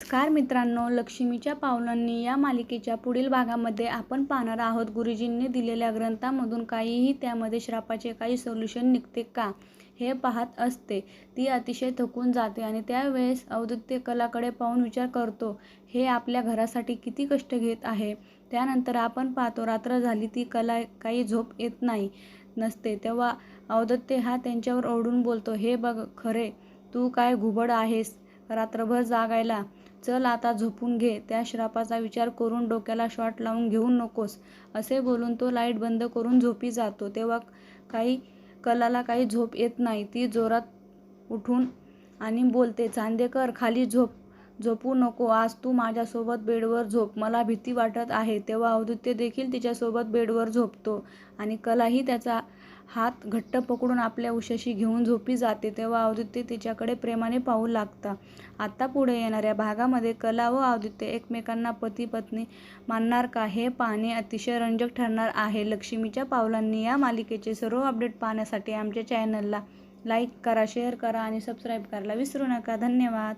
नमस्कार मित्रांनो, लक्ष्मीच्या पावलांनी या मालिकेच्या पुढील भागामध्ये आपण पाहणार आहोत गुरुजींनी दिलेल्या ग्रंथामधून काहीही त्यामध्ये श्रापाचे काही सोल्युशन निघते का हे पाहत असते. ती अतिशय थकून जाते आणि त्यावेळेस औदित्य कलाकडे पाहून विचार करतो, हे आपल्या घरासाठी किती कष्ट घेत आहे. त्यानंतर आपण पाहतो रात्र झाली, ती कला काही झोप येत नसते. तेव्हा औदित्य हा त्यांच्यावर ओरडून बोलतो, हे बघ खरे, तू काय घुबड आहेस रात्रभर जागायला. चल आता झोपून घे. त्या श्रापाचा विचार करून डोक्याला शॉट लावून घेऊ नकोस. असे बोलून तो लाईट बंद करून झोपी जातो. तेव्हा कलाला काही झोप येत नाही. ती जोरात उठून आणि बोलते, चांदेकर खाली झोपू नको. आज तू माझ्यासोबत बेडवर झोप. मला भीती वाटत आहे. तेव्हा औदित्य देखील तिच्यासोबत बेडवर झोपतो आणि कलाही त्याचा हात घट्ट पकडून आपल्या उशाशी घेऊन झोपी जाते. तेव्हा औदित्य तिच्याकडे प्रेमाने पाहू लागता. आता पुढे येणाऱ्या भागामध्ये कला व औदित्य एकमेकांना पती पत्नी मानणार का हे पाहणे अतिशय रंजक ठरणार आहे. लक्ष्मीच्या पावलांनी या मालिकेचे सर्व अपडेट पाहण्यासाठी आमच्या चॅनलला लाईक करा, शेअर करा आणि सबस्क्राईब करायला विसरू नका. धन्यवाद.